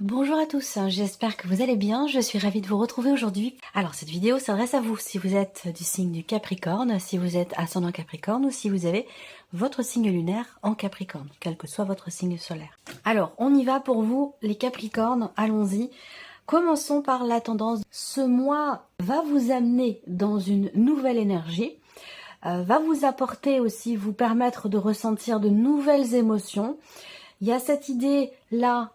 Bonjour à tous, j'espère que vous allez bien, je suis ravie de vous retrouver aujourd'hui. Alors cette vidéo s'adresse à vous si vous êtes du signe du Capricorne, si vous êtes ascendant Capricorne ou si vous avez votre signe lunaire en Capricorne, quel que soit votre signe solaire. Alors on y va pour vous les Capricornes, allons-y. Commençons par la tendance. Ce mois va vous amener dans une nouvelle énergie, va vous apporter aussi, vous permettre de ressentir de nouvelles émotions. Il y a cette idée-là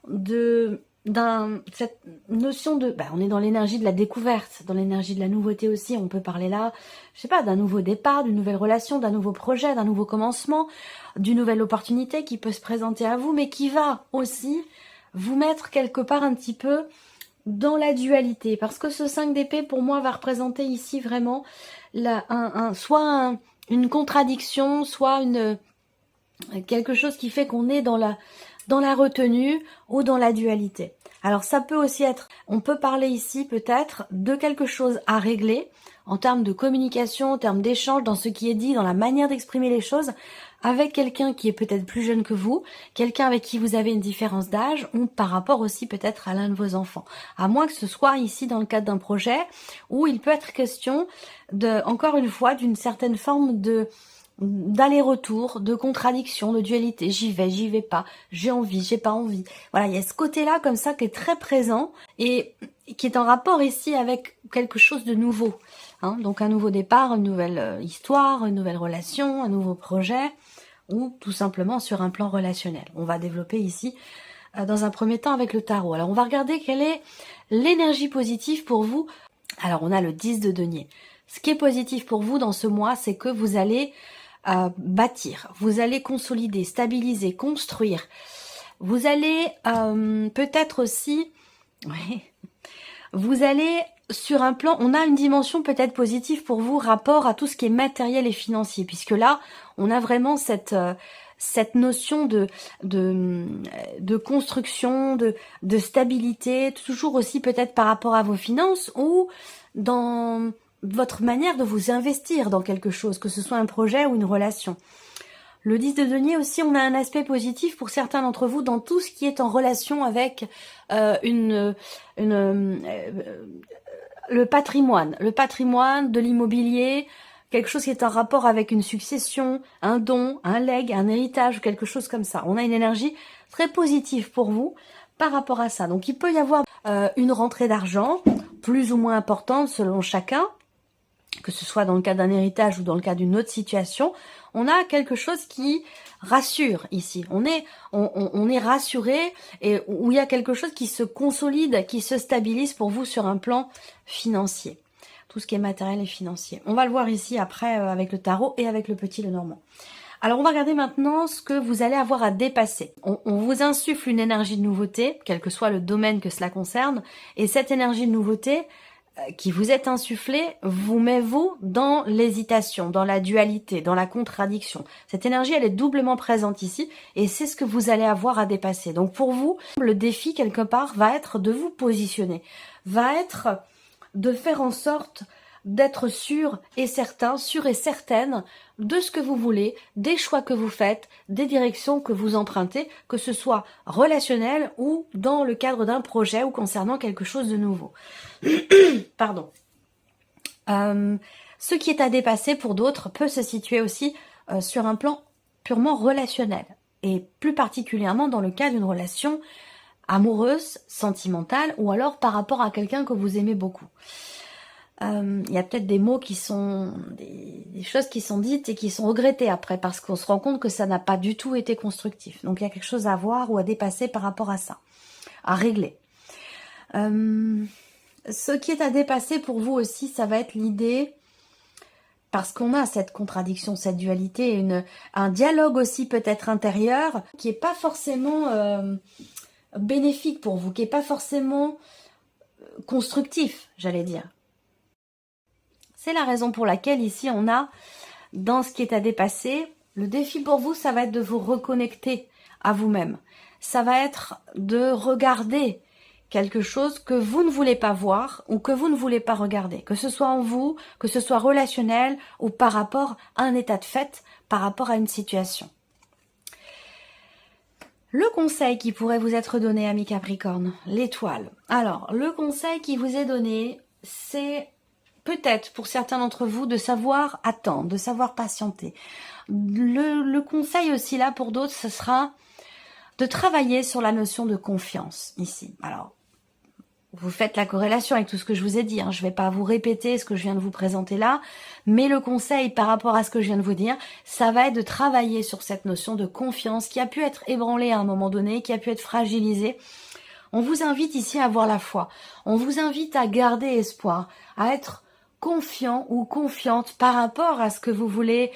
cette notion de, on est dans l'énergie de la découverte, dans l'énergie de la nouveauté aussi, on peut parler là, je sais pas, d'un nouveau départ, d'une nouvelle relation, d'un nouveau projet, d'un nouveau commencement, d'une nouvelle opportunité qui peut se présenter à vous, mais qui va aussi vous mettre quelque part un petit peu dans la dualité, parce que ce 5 d'épée pour moi va représenter ici vraiment soit une contradiction, soit quelque chose qui fait qu'on est dans la retenue ou dans la dualité. Alors ça peut aussi être, on peut parler ici peut-être de quelque chose à régler en termes de communication, en termes d'échange, dans ce qui est dit, dans la manière d'exprimer les choses, avec quelqu'un qui est peut-être plus jeune que vous, quelqu'un avec qui vous avez une différence d'âge, ou par rapport aussi peut-être à l'un de vos enfants. À moins que ce soit ici dans le cadre d'un projet, où il peut être question encore une fois, d'une certaine forme d'aller-retour, de contradiction, de dualité. J'y vais pas, j'ai envie, j'ai pas envie. Voilà, il y a ce côté-là comme ça qui est très présent et qui est en rapport ici avec quelque chose de nouveau. Donc un nouveau départ, une nouvelle histoire, une nouvelle relation, un nouveau projet, ou tout simplement sur un plan relationnel. On va développer ici dans un premier temps avec le tarot. Alors on va regarder quelle est l'énergie positive pour vous. Alors on a le 10 de denier. Ce qui est positif pour vous dans ce mois, c'est que vous allez bâtir, vous allez consolider, stabiliser, construire. Vous allez peut-être aussi, vous allez sur un plan, on a une dimension peut-être positive pour vous, rapport à tout ce qui est matériel et financier, puisque là, on a vraiment cette notion de construction, de stabilité, toujours aussi peut-être par rapport à vos finances ou dans votre manière de vous investir dans quelque chose, que ce soit un projet ou une relation. Le 10 de denier aussi, on a un aspect positif pour certains d'entre vous dans tout ce qui est en relation avec le patrimoine de l'immobilier, quelque chose qui est en rapport avec une succession, un don, un legs, un héritage, quelque chose comme ça. On a une énergie très positive pour vous par rapport à ça. Donc il peut y avoir une rentrée d'argent plus ou moins importante selon chacun, que ce soit dans le cas d'un héritage ou dans le cas d'une autre situation. On a quelque chose qui rassure ici. On est rassuré et où il y a quelque chose qui se consolide, qui se stabilise pour vous sur un plan financier. Tout ce qui est matériel et financier. On va le voir ici après avec le tarot et avec le petit Lenormand. Alors on va regarder maintenant ce que vous allez avoir à dépasser. On vous insuffle une énergie de nouveauté, quel que soit le domaine que cela concerne, et cette énergie de nouveauté qui vous est insufflée vous met vous dans l'hésitation, dans la dualité, dans la contradiction. Cette énergie, elle est doublement présente ici et c'est ce que vous allez avoir à dépasser. Donc pour vous, le défi quelque part va être de vous positionner, va être de faire en sorte d'être sûr et certain, sûr et certaine de ce que vous voulez, des choix que vous faites, des directions que vous empruntez, que ce soit relationnel ou dans le cadre d'un projet ou concernant quelque chose de nouveau. Pardon. Ce qui est à dépasser pour d'autres peut se situer aussi sur un plan purement relationnel et plus particulièrement dans le cas d'une relation amoureuse, sentimentale ou alors par rapport à quelqu'un que vous aimez beaucoup. Il y a peut-être des mots qui sont, des choses qui sont dites et qui sont regrettées après parce qu'on se rend compte que ça n'a pas du tout été constructif. Donc il y a quelque chose à voir ou à dépasser par rapport à ça, à régler. Ce qui est à dépasser pour vous aussi, ça va être l'idée, parce qu'on a cette contradiction, cette dualité, un dialogue aussi peut-être intérieur qui est pas forcément bénéfique pour vous, qui est pas forcément constructif, j'allais dire. C'est la raison pour laquelle ici on a, dans ce qui est à dépasser, le défi pour vous, ça va être de vous reconnecter à vous-même. Ça va être de regarder quelque chose que vous ne voulez pas voir ou que vous ne voulez pas regarder. Que ce soit en vous, que ce soit relationnel ou par rapport à un état de fait, par rapport à une situation. Le conseil qui pourrait vous être donné, ami Capricorne, l'étoile. Alors, le conseil qui vous est donné, c'est peut-être pour certains d'entre vous de savoir attendre, de savoir patienter. Le conseil aussi là pour d'autres, ce sera de travailler sur la notion de confiance ici. Alors, vous faites la corrélation avec tout ce que je vous ai dit, hein. Je ne vais pas vous répéter ce que je viens de vous présenter là, mais le conseil par rapport à ce que je viens de vous dire, ça va être de travailler sur cette notion de confiance qui a pu être ébranlée à un moment donné, qui a pu être fragilisée. On vous invite ici à avoir la foi, on vous invite à garder espoir, à être confiant ou confiante par rapport à ce que vous voulez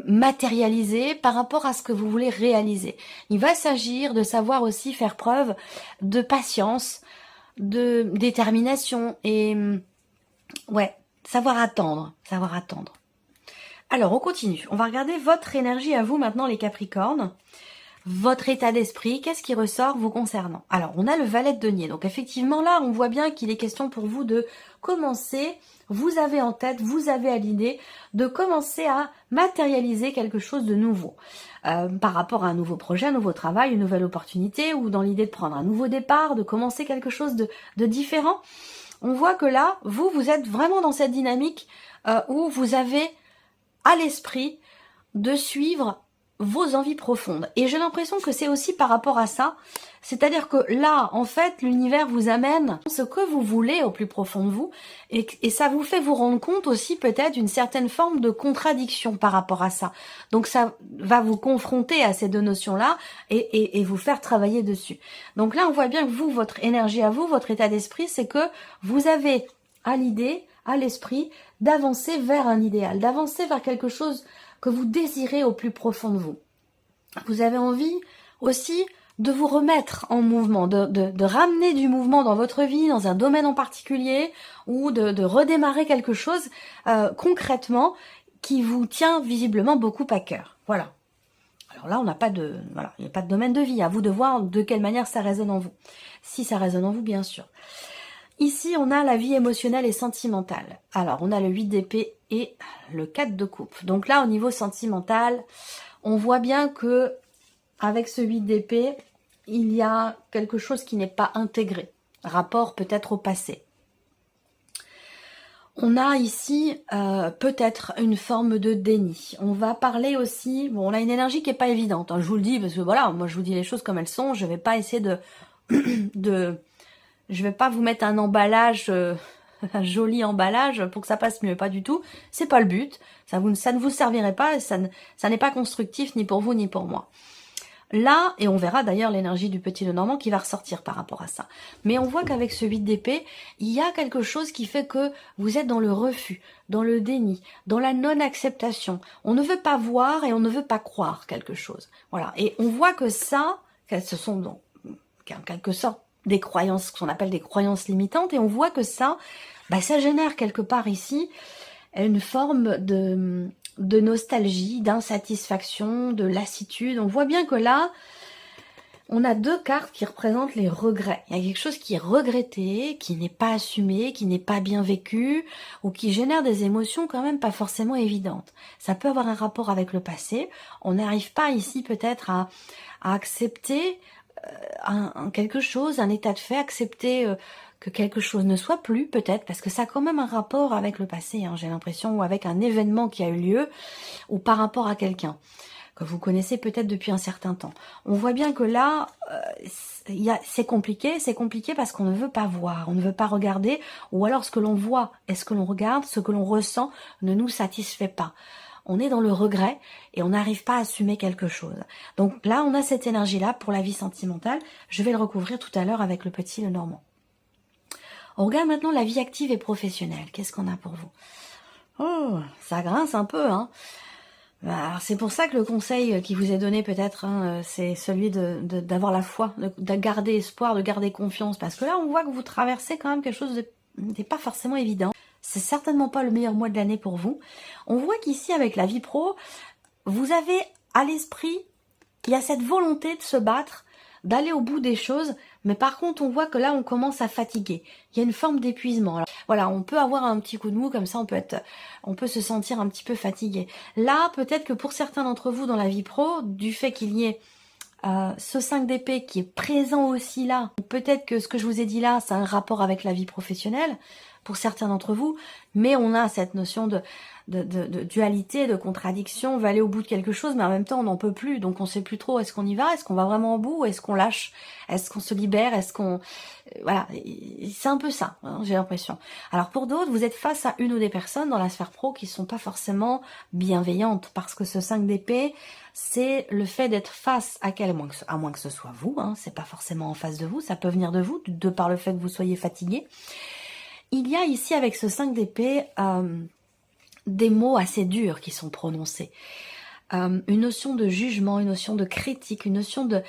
matérialiser, par rapport à ce que vous voulez réaliser. Il va s'agir de savoir aussi faire preuve de patience, de détermination et ouais, savoir attendre, savoir attendre. Alors, on continue. On va regarder votre énergie à vous maintenant, les Capricornes. Votre état d'esprit, qu'est-ce qui ressort vous concernant? Alors, on a le valet de denier. Donc, effectivement, là, on voit bien qu'il est question pour vous de commencer. Vous avez en tête, vous avez à l'idée de commencer à matérialiser quelque chose de nouveau. Par rapport à un nouveau projet, un nouveau travail, une nouvelle opportunité, ou dans l'idée de prendre un nouveau départ, de commencer quelque chose de différent. On voit que là, vous êtes vraiment dans cette dynamique où vous avez à l'esprit de suivre vos envies profondes. Et j'ai l'impression que c'est aussi par rapport à ça, c'est-à-dire que là, en fait, l'univers vous amène ce que vous voulez au plus profond de vous, et ça vous fait vous rendre compte aussi peut-être d'une certaine forme de contradiction par rapport à ça. Donc ça va vous confronter à ces deux notions-là et vous faire travailler dessus. Donc là, on voit bien que vous, votre énergie à vous, votre état d'esprit, c'est que vous avez à l'idée, à l'esprit, d'avancer vers un idéal, d'avancer vers quelque chose que vous désirez au plus profond de vous. Vous avez envie aussi de vous remettre en mouvement, de ramener du mouvement dans votre vie, dans un domaine en particulier, ou de redémarrer quelque chose concrètement qui vous tient visiblement beaucoup à cœur. Voilà. Alors là, on n'a pas de, voilà, il n'y a pas de domaine de vie. À vous de voir de quelle manière ça résonne en vous. Si ça résonne en vous, bien sûr. Ici, on a la vie émotionnelle et sentimentale. Alors, on a le 8 d'épée et le 4 de coupe. Donc là, au niveau sentimental, on voit bien que avec ce 8 d'épée, il y a quelque chose qui n'est pas intégré. Rapport peut-être au passé. On a ici peut-être une forme de déni. On va parler aussi, bon, on a une énergie qui n'est pas évidente, hein, je vous le dis, parce que voilà, moi je vous dis les choses comme elles sont, je ne vais pas essayer je vais pas vous mettre un emballage, un joli emballage pour que ça passe mieux, pas du tout. C'est pas le but. Ça ne vous servirait pas, ça n'est pas constructif ni pour vous ni pour moi. Là, et on verra d'ailleurs l'énergie du petit Lenormand qui va ressortir par rapport à ça. Mais on voit qu'avec ce 8 d'épée, il y a quelque chose qui fait que vous êtes dans le refus, dans le déni, dans la non-acceptation. On ne veut pas voir et on ne veut pas croire quelque chose. Voilà. Et on voit que ça, ce sont donc, en quelque sorte, des croyances, ce qu'on appelle des croyances limitantes, et on voit que ça, ça génère quelque part ici une forme de nostalgie, d'insatisfaction, de lassitude. On voit bien que là, on a deux cartes qui représentent les regrets. Il y a quelque chose qui est regretté, qui n'est pas assumé, qui n'est pas bien vécu, ou qui génère des émotions quand même pas forcément évidentes. Ça peut avoir un rapport avec le passé. On n'arrive pas ici peut-être à accepter quelque chose, un état de fait, accepter que quelque chose ne soit plus peut-être, parce que ça a quand même un rapport avec le passé, hein, j'ai l'impression, ou avec un événement qui a eu lieu, ou par rapport à quelqu'un que vous connaissez peut-être depuis un certain temps. On voit bien que là, c'est compliqué parce qu'on ne veut pas voir, on ne veut pas regarder, ou alors ce que l'on voit et ce que l'on regarde, ce que l'on ressent ne nous satisfait pas. On est dans le regret et on n'arrive pas à assumer quelque chose. Donc là, on a cette énergie-là pour la vie sentimentale. Je vais le recouvrir tout à l'heure avec le petit Lenormand. On regarde maintenant la vie active et professionnelle. Qu'est-ce qu'on a pour vous? Oh, ça grince un peu, hein. Alors, c'est pour ça que le conseil qui vous est donné peut-être, hein, c'est celui d'avoir la foi, de garder espoir, de garder confiance. Parce que là, on voit que vous traversez quand même quelque chose n'est pas forcément évident. C'est certainement pas le meilleur mois de l'année pour vous. On voit qu'ici, avec la vie pro, vous avez à l'esprit, il y a cette volonté de se battre, d'aller au bout des choses, mais par contre, on voit que là, on commence à fatiguer. Il y a une forme d'épuisement. Alors, voilà, on peut avoir un petit coup de mou, comme ça, on peut se sentir un petit peu fatigué. Là, peut-être que pour certains d'entre vous dans la vie pro, du fait qu'il y ait ce 5 d'épée qui est présent aussi là, peut-être que ce que je vous ai dit là, ça a un rapport avec la vie professionnelle, pour certains d'entre vous, mais on a cette notion de dualité, de contradiction, on va aller au bout de quelque chose, mais en même temps on n'en peut plus, donc on sait plus trop, est-ce qu'on y va, est-ce qu'on va vraiment au bout, est-ce qu'on lâche, est-ce qu'on se libère, est-ce qu'on... Voilà, c'est un peu ça, hein, j'ai l'impression. Alors pour d'autres, vous êtes face à une ou des personnes dans la sphère pro qui sont pas forcément bienveillantes, parce que ce 5 d'épée, c'est le fait d'être face à à moins que ce soit vous, hein, c'est pas forcément en face de vous, ça peut venir de vous, de par le fait que vous soyez fatigué. Il y a ici avec ce 5 d'épée des mots assez durs qui sont prononcés. Une notion de jugement, une notion de critique, une notion de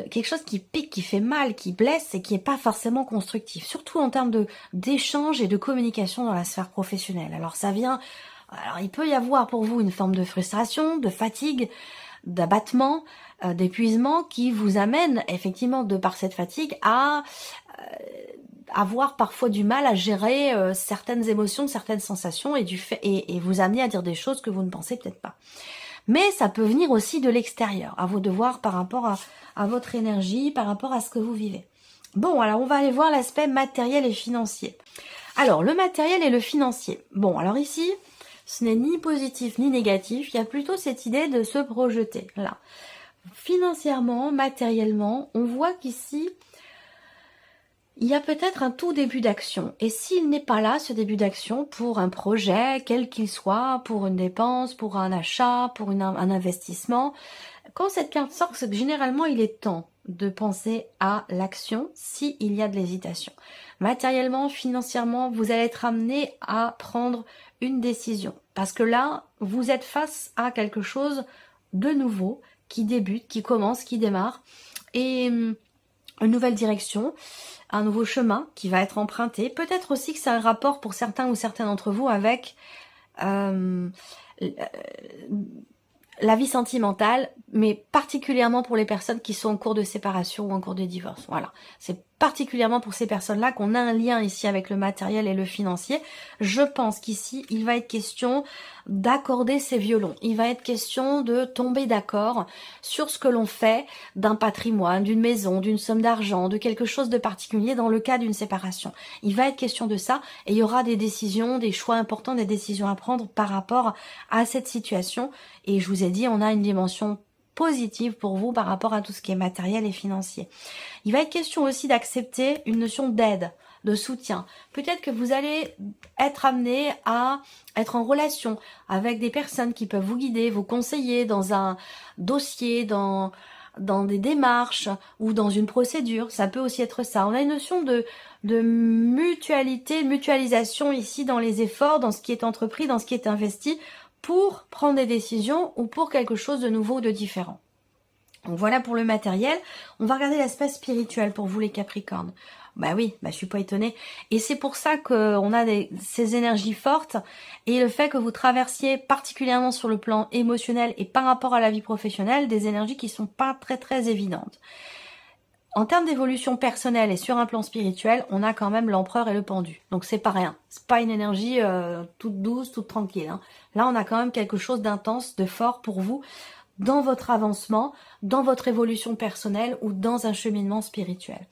quelque chose qui pique, qui fait mal, qui blesse et qui n'est pas forcément constructif. Surtout en termes d'échange et de communication dans la sphère professionnelle. Alors ça vient... Alors il peut y avoir pour vous une forme de frustration, de fatigue, d'abattement, d'épuisement qui vous amène effectivement de par cette fatigue à avoir parfois du mal à gérer certaines émotions, certaines sensations et vous amener à dire des choses que vous ne pensez peut-être pas. Mais ça peut venir aussi de l'extérieur, à vos devoirs par rapport à votre énergie, par rapport à ce que vous vivez. Bon, alors on va aller voir l'aspect matériel et financier. Alors, le matériel et le financier. Bon, alors ici, ce n'est ni positif ni négatif, il y a plutôt cette idée de se projeter, là. Financièrement, matériellement, on voit qu'ici, il y a peut-être un tout début d'action. Et s'il n'est pas là, ce début d'action, pour un projet, quel qu'il soit, pour une dépense, pour un achat, pour un investissement, quand cette carte sort, c'est que généralement, il est temps de penser à l'action s'il y a de l'hésitation. Matériellement, financièrement, vous allez être amené à prendre une décision. Parce que là, vous êtes face à quelque chose de nouveau, qui débute, qui commence, qui démarre. Et une nouvelle direction, un nouveau chemin qui va être emprunté. Peut-être aussi que c'est un rapport pour certains ou certaines d'entre vous avec la vie sentimentale, mais particulièrement pour les personnes qui sont en cours de séparation ou en cours de divorce. Voilà, c'est particulièrement pour ces personnes-là qu'on a un lien ici avec le matériel et le financier. Je pense qu'ici, il va être question d'accorder ses violons. Il va être question de tomber d'accord sur ce que l'on fait d'un patrimoine, d'une maison, d'une somme d'argent, de quelque chose de particulier dans le cas d'une séparation. Il va être question de ça et il y aura des décisions, des choix importants, des décisions à prendre par rapport à cette situation. Et je vous ai dit, on a une dimension positive pour vous par rapport à tout ce qui est matériel et financier. Il va être question aussi d'accepter une notion d'aide, de soutien. Peut-être que vous allez être amené à être en relation avec des personnes qui peuvent vous guider, vous conseiller dans un dossier, dans des démarches ou dans une procédure. Ça peut aussi être ça. On a une notion de mutualité, mutualisation ici dans les efforts, dans ce qui est entrepris, dans ce qui est investi, pour prendre des décisions ou pour quelque chose de nouveau ou de différent. Donc voilà pour le matériel. On va regarder l'aspect spirituel pour vous les Capricornes. Bah oui, je suis pas étonnée. Et c'est pour ça qu'on a ces énergies fortes et le fait que vous traversiez particulièrement sur le plan émotionnel et par rapport à la vie professionnelle des énergies qui sont pas très très évidentes. En termes d'évolution personnelle et sur un plan spirituel, on a quand même l'empereur et le pendu. Donc c'est pas rien. C'est pas une énergie toute douce, toute tranquille. Hein. Là, on a quand même quelque chose d'intense, de fort pour vous dans votre avancement, dans votre évolution personnelle ou dans un cheminement spirituel.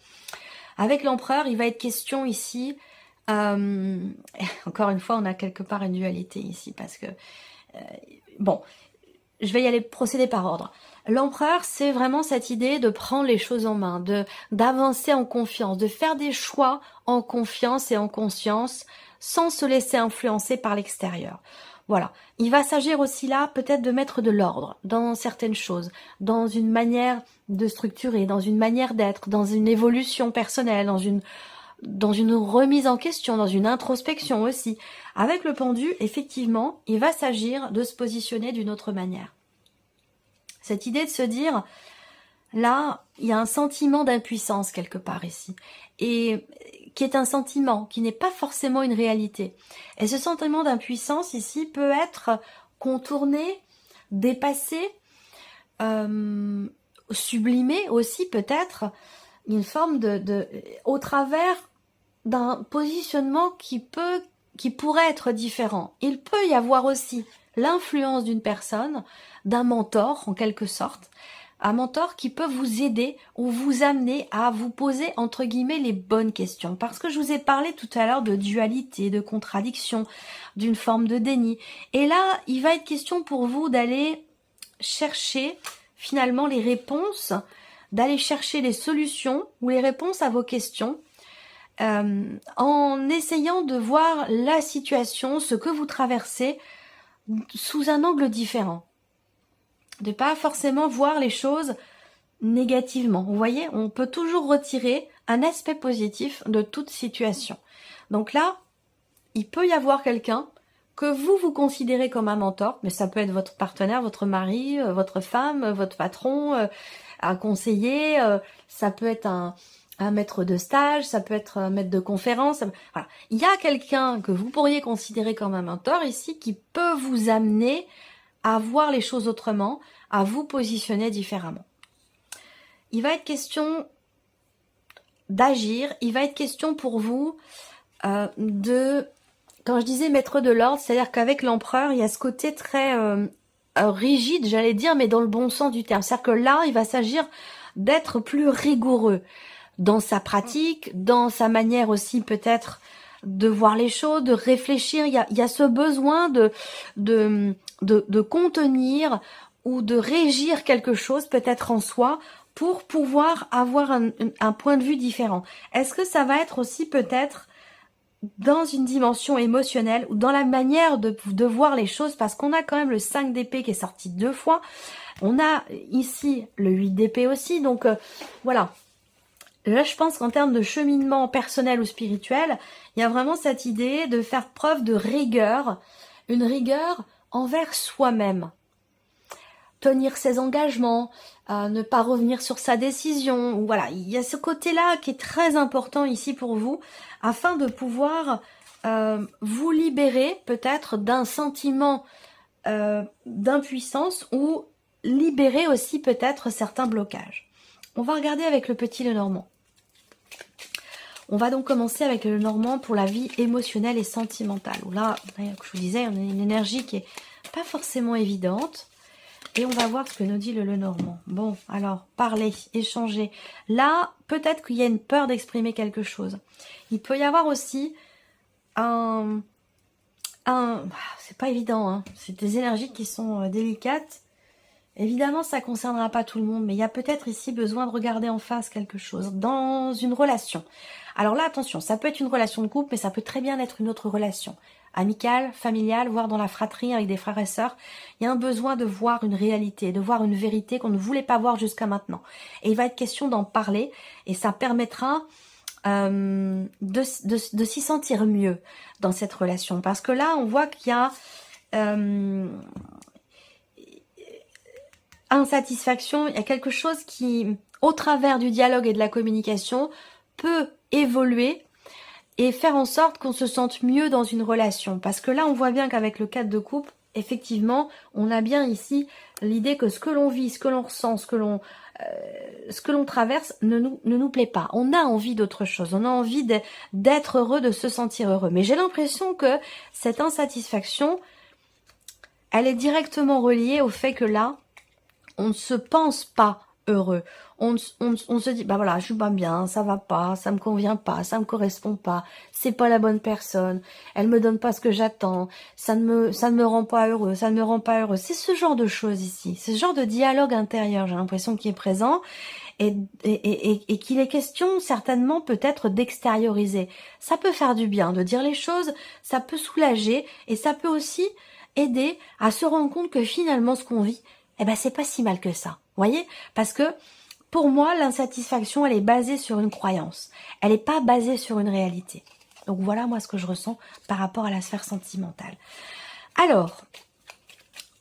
Avec l'empereur, il va être question ici, encore une fois, on a quelque part une dualité ici parce que, bon, je vais y aller procéder par ordre. L'empereur, c'est vraiment cette idée de prendre les choses en main, d'avancer en confiance, de faire des choix en confiance et en conscience, sans se laisser influencer par l'extérieur. Voilà. Il va s'agir aussi là, peut-être de mettre de l'ordre dans certaines choses, dans une manière de structurer, dans une manière d'être, dans une évolution personnelle, dans une remise en question, dans une introspection aussi. Avec le pendu, effectivement, il va s'agir de se positionner d'une autre manière. Cette idée de se dire, là, il y a un sentiment d'impuissance quelque part ici, et qui est un sentiment, qui n'est pas forcément une réalité. Et ce sentiment d'impuissance ici peut être contourné, dépassé, sublimé aussi peut-être, une forme au travers d'un positionnement qui pourrait être différent. Il peut y avoir aussi l'influence d'une personne, d'un mentor en quelque sorte, un mentor qui peut vous aider ou vous amener à vous poser entre guillemets les bonnes questions. Parce que je vous ai parlé tout à l'heure de dualité, de contradiction, d'une forme de déni. Et là, il va être question pour vous d'aller chercher finalement les réponses, d'aller chercher les solutions ou les réponses à vos questions en essayant de voir la situation, ce que vous traversez sous un angle différent. De pas forcément voir les choses négativement. Vous voyez, on peut toujours retirer un aspect positif de toute situation. Donc là, il peut y avoir quelqu'un que vous considérez comme un mentor, mais ça peut être votre partenaire, votre mari, votre femme, votre patron, un conseiller, ça peut être un maître de stage, ça peut être un maître de conférence. Voilà. Il y a quelqu'un que vous pourriez considérer comme un mentor ici qui peut vous amener à voir les choses autrement, à vous positionner différemment. Il va être question d'agir, il va être question pour vous de, quand je disais maître de l'ordre, c'est-à-dire qu'avec l'empereur, il y a ce côté très rigide, j'allais dire, mais dans le bon sens du terme. C'est-à-dire que là, il va s'agir d'être plus rigoureux dans sa pratique, dans sa manière aussi peut-être de voir les choses, de réfléchir. Il y a ce besoin de contenir ou de régir quelque chose peut-être en soi pour pouvoir avoir un point de vue différent. Est-ce que ça va être aussi peut-être dans une dimension émotionnelle ou dans la manière de voir les choses, parce qu'on a quand même le 5 d'épée qui est sorti 2 fois. On a ici le 8 d'épée aussi, donc voilà. Là, je pense qu'en termes de cheminement personnel ou spirituel, il y a vraiment cette idée de faire preuve de rigueur, une rigueur envers soi-même. Tenir ses engagements, ne pas revenir sur sa décision. Voilà, il y a ce côté-là qui est très important ici pour vous, afin de pouvoir vous libérer peut-être d'un sentiment d'impuissance ou libérer aussi peut-être certains blocages. On va regarder avec le petit Lenormand. On va donc commencer avec le Lenormand pour la vie émotionnelle et sentimentale. Où là, je vous disais, on a une énergie qui est pas forcément évidente. Et on va voir ce que nous dit le Lenormand. Bon, alors, parler, échanger. Là, peut-être qu'il y a une peur d'exprimer quelque chose. Il peut y avoir aussi c'est pas évident, hein. C'est des énergies qui sont délicates. Évidemment, ça ne concernera pas tout le monde, mais il y a peut-être ici besoin de regarder en face quelque chose, dans une relation. Alors là, attention, ça peut être une relation de couple, mais ça peut très bien être une autre relation. Amicale, familiale, voire dans la fratrie avec des frères et sœurs. Il y a un besoin de voir une réalité, de voir une vérité qu'on ne voulait pas voir jusqu'à maintenant. Et il va être question d'en parler, et ça permettra de s'y sentir mieux dans cette relation. Parce que là, on voit qu'il y a insatisfaction, il y a quelque chose qui, au travers du dialogue et de la communication, peut évoluer et faire en sorte qu'on se sente mieux dans une relation. Parce que là, on voit bien qu'avec le 4 de coupe, effectivement, on a bien ici l'idée que ce que l'on vit, ce que l'on ressent, ce que l'on traverse ne nous plaît pas. On a envie d'autre chose, on a envie d'être heureux, de se sentir heureux. Mais j'ai l'impression que cette insatisfaction, elle est directement reliée au fait que là, on ne se pense pas heureux. On se dit, bah voilà, je suis pas bien, ça va pas, ça me convient pas, ça me correspond pas, c'est pas la bonne personne, elle me donne pas ce que j'attends, ça ne me rend pas heureux, ça ne me rend pas heureux. C'est ce genre de choses ici, c'est ce genre de dialogue intérieur, j'ai l'impression qu'il est présent et qu'il est question certainement peut-être d'extérioriser. Ça peut faire du bien de dire les choses, ça peut soulager et ça peut aussi aider à se rendre compte que finalement ce qu'on vit, eh ben c'est pas si mal que ça. Voyez, parce que pour moi, l'insatisfaction, elle est basée sur une croyance. Elle n'est pas basée sur une réalité. Donc voilà, moi, ce que je ressens par rapport à la sphère sentimentale. Alors,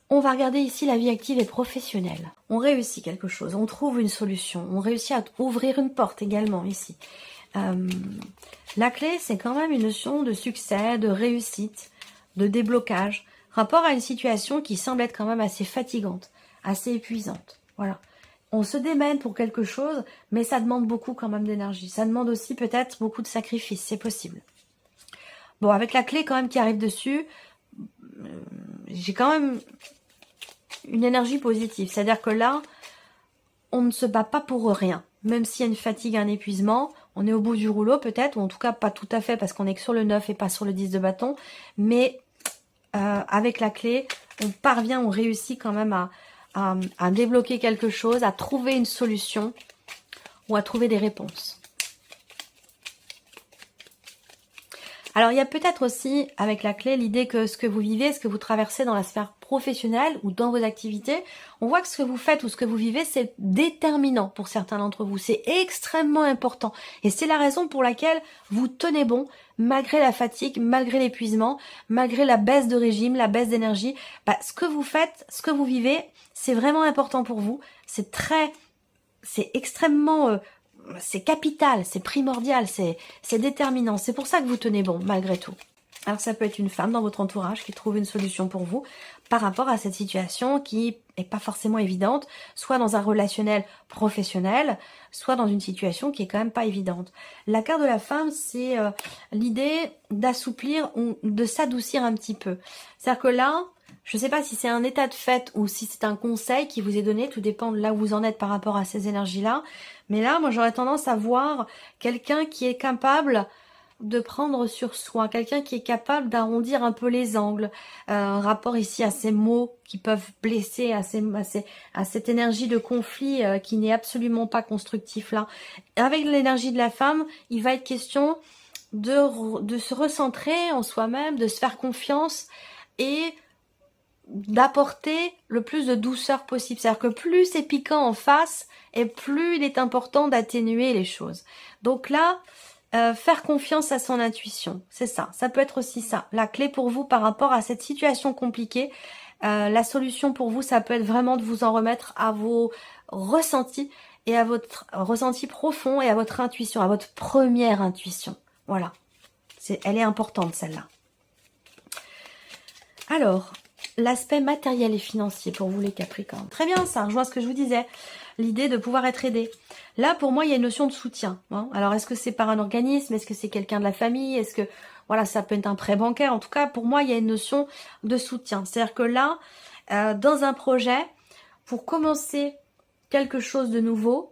on va regarder ici la vie active et professionnelle. On réussit quelque chose, on trouve une solution, on réussit à ouvrir une porte également ici. La clé, c'est quand même une notion de succès, de réussite, de déblocage, rapport à une situation qui semble être quand même assez fatigante, assez épuisante. Voilà. On se démène pour quelque chose, mais ça demande beaucoup quand même d'énergie. Ça demande aussi peut-être beaucoup de sacrifices, c'est possible. Bon, avec la clé quand même qui arrive dessus, j'ai quand même une énergie positive. C'est-à-dire que là, on ne se bat pas pour rien. Même s'il y a une fatigue, un épuisement, on est au bout du rouleau peut-être, ou en tout cas pas tout à fait parce qu'on est que sur le 9 et pas sur le 10 de bâton. Mais avec la clé, on parvient, on réussit quand même à débloquer quelque chose, à trouver une solution ou à trouver des réponses. Alors, il y a peut-être aussi, avec la clé, l'idée que ce que vous vivez, ce que vous traversez dans la sphère professionnelle ou dans vos activités, on voit que ce que vous faites ou ce que vous vivez, c'est déterminant pour certains d'entre vous. C'est extrêmement important. Et c'est la raison pour laquelle vous tenez bon, malgré la fatigue, malgré l'épuisement, malgré la baisse de régime, la baisse d'énergie. Ce que vous faites, ce que vous vivez, c'est vraiment important pour vous. C'est extrêmement... c'est capital, c'est primordial, c'est déterminant. C'est pour ça que vous tenez bon, malgré tout. Alors ça peut être une femme dans votre entourage qui trouve une solution pour vous par rapport à cette situation qui est pas forcément évidente, soit dans un relationnel professionnel, soit dans une situation qui est quand même pas évidente. La carte de la femme, c'est l'idée d'assouplir ou de s'adoucir un petit peu. C'est-à-dire que là, je ne sais pas si c'est un état de fait ou si c'est un conseil qui vous est donné, tout dépend de là où vous en êtes par rapport à ces énergies-là. Mais là, moi j'aurais tendance à voir quelqu'un qui est capable de prendre sur soi, quelqu'un qui est capable d'arrondir un peu les angles, rapport ici à ces mots qui peuvent blesser, à cette énergie de conflit qui n'est absolument pas constructif là. Avec l'énergie de la femme, il va être question de se recentrer en soi-même, de se faire confiance et d'apporter le plus de douceur possible. C'est-à-dire que plus c'est piquant en face, et plus il est important d'atténuer les choses. Donc là, faire confiance à son intuition, c'est ça. Ça peut être aussi ça. La clé pour vous par rapport à cette situation compliquée, la solution pour vous, ça peut être vraiment de vous en remettre à vos ressentis et à votre ressenti profond et à votre intuition, à votre première intuition. Voilà. Elle est importante celle-là. Alors, l'aspect matériel et financier pour vous les Capricornes. Très bien, ça rejoint ce que je vous disais. L'idée de pouvoir être aidé. Là, pour moi, il y a une notion de soutien. Hein. Alors, est-ce que c'est par un organisme? Est-ce que c'est quelqu'un de la famille? Est-ce que, voilà, ça peut être un prêt bancaire? En tout cas, pour moi, il y a une notion de soutien. C'est-à-dire que là, dans un projet, pour commencer quelque chose de nouveau,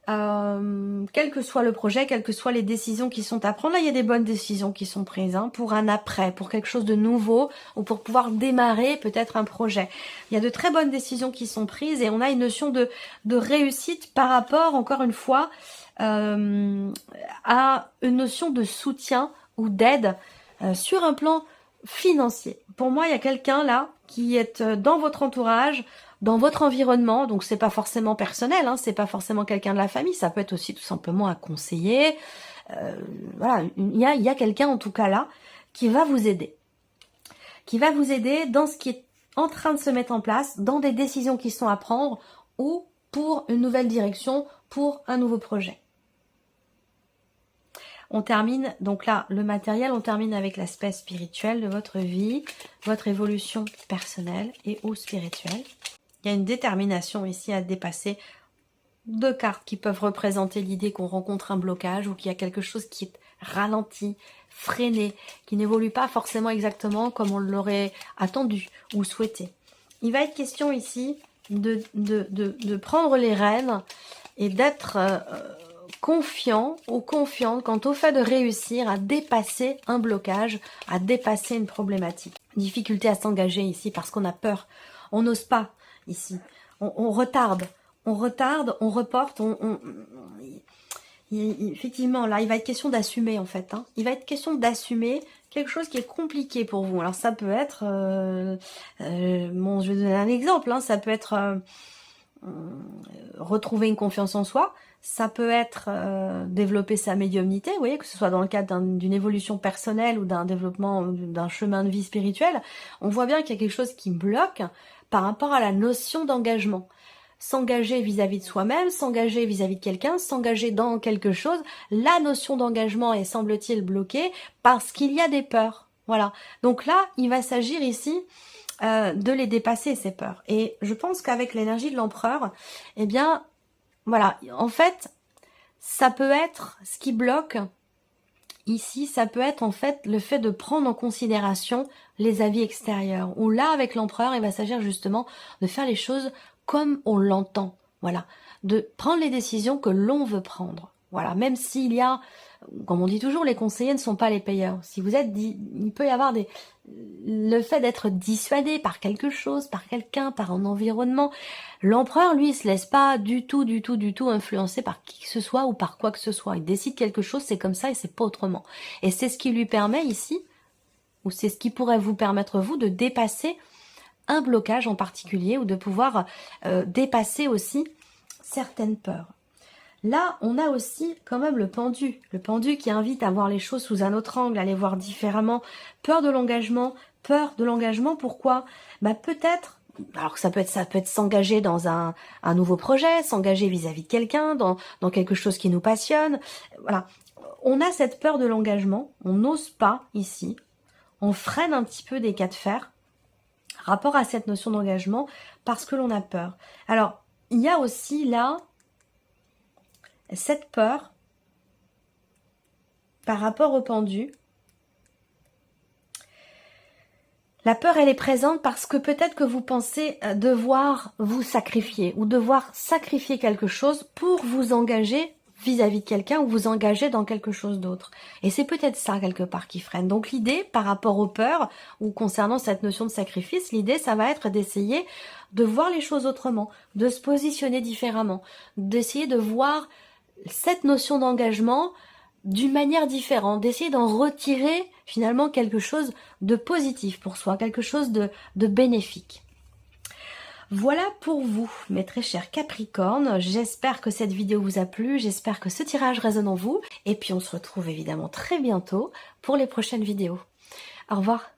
quel que soit le projet, quelles que soient les décisions qui sont à prendre, là il y a des bonnes décisions qui sont prises hein, pour un après, pour quelque chose de nouveau ou pour pouvoir démarrer peut-être un projet. Il y a de très bonnes décisions qui sont prises et on a une notion de réussite par rapport, encore une fois, à une notion de soutien ou d'aide sur un plan financier. Pour moi, il y a quelqu'un là qui est dans votre entourage, dans votre environnement, donc c'est pas forcément personnel, hein, c'est pas forcément quelqu'un de la famille, ça peut être aussi tout simplement un conseiller. Voilà, il y a quelqu'un en tout cas là qui va vous aider. Qui va vous aider dans ce qui est en train de se mettre en place, dans des décisions qui sont à prendre ou pour une nouvelle direction, pour un nouveau projet. On termine, donc là, le matériel, on termine avec l'aspect spirituel de votre vie, votre évolution personnelle et ou spirituelle. Il y a une détermination ici à dépasser. Deux cartes qui peuvent représenter l'idée qu'on rencontre un blocage ou qu'il y a quelque chose qui est ralenti, freiné, qui n'évolue pas forcément exactement comme on l'aurait attendu ou souhaité. Il va être question ici de prendre les rênes et d'être confiant ou confiante quant au fait de réussir à dépasser un blocage, à dépasser une problématique. Difficulté à s'engager ici parce qu'on a peur, on n'ose pas ici, on retarde, on reporte, effectivement là il va être question d'assumer en fait, hein. Il va être question d'assumer quelque chose qui est compliqué pour vous. Alors ça peut être, bon je vais donner un exemple, hein. Ça peut être retrouver une confiance en soi, ça peut être développer sa médiumnité, vous voyez, que ce soit dans le cadre d'une évolution personnelle ou d'un développement, d'un chemin de vie spirituel. On voit bien qu'il y a quelque chose qui bloque par rapport à la notion d'engagement. S'engager vis-à-vis de soi-même, s'engager vis-à-vis de quelqu'un, s'engager dans quelque chose, la notion d'engagement est, semble-t-il, bloquée parce qu'il y a des peurs. Voilà. Donc là, il va s'agir ici de les dépasser, ces peurs. Et je pense qu'avec l'énergie de l'empereur, eh bien, voilà, en fait, ça peut être ce qui bloque ici, ça peut être en fait le fait de prendre en considération les avis extérieurs. Ou là, avec l'empereur, il va s'agir justement de faire les choses comme on l'entend. Voilà, de prendre les décisions que l'on veut prendre. Voilà, même s'il y a, comme on dit toujours, les conseillers ne sont pas les payeurs. Si vous êtes, il peut y avoir le fait d'être dissuadé par quelque chose, par quelqu'un, par un environnement. L'empereur, lui, il se laisse pas du tout influencer par qui que ce soit ou par quoi que ce soit. Il décide quelque chose, c'est comme ça et c'est pas autrement. Et c'est ce qui lui permet ici, ou c'est ce qui pourrait vous permettre, vous, de dépasser un blocage en particulier ou de pouvoir dépasser aussi certaines peurs. Là, on a aussi quand même le pendu qui invite à voir les choses sous un autre angle, à les voir différemment. Peur de l'engagement, pourquoi? Peut-être, alors que ça peut être s'engager dans un nouveau projet, s'engager vis-à-vis de quelqu'un, dans quelque chose qui nous passionne. Voilà, on a cette peur de l'engagement, on n'ose pas ici, on freine un petit peu des cas de fer, rapport à cette notion d'engagement, parce que l'on a peur. Alors, il y a aussi là cette peur par rapport au pendu. La peur, elle est présente parce que peut-être que vous pensez devoir vous sacrifier ou devoir sacrifier quelque chose pour vous engager vis-à-vis de quelqu'un ou vous engager dans quelque chose d'autre. Et c'est peut-être ça quelque part qui freine. Donc l'idée par rapport aux peurs ou concernant cette notion de sacrifice, l'idée ça va être d'essayer de voir les choses autrement, de se positionner différemment, d'essayer de voir cette notion d'engagement d'une manière différente, d'essayer d'en retirer finalement quelque chose de positif pour soi, quelque chose de bénéfique. Voilà pour vous, mes très chers Capricornes. J'espère que cette vidéo vous a plu, j'espère que ce tirage résonne en vous. Et puis on se retrouve évidemment très bientôt pour les prochaines vidéos. Au revoir.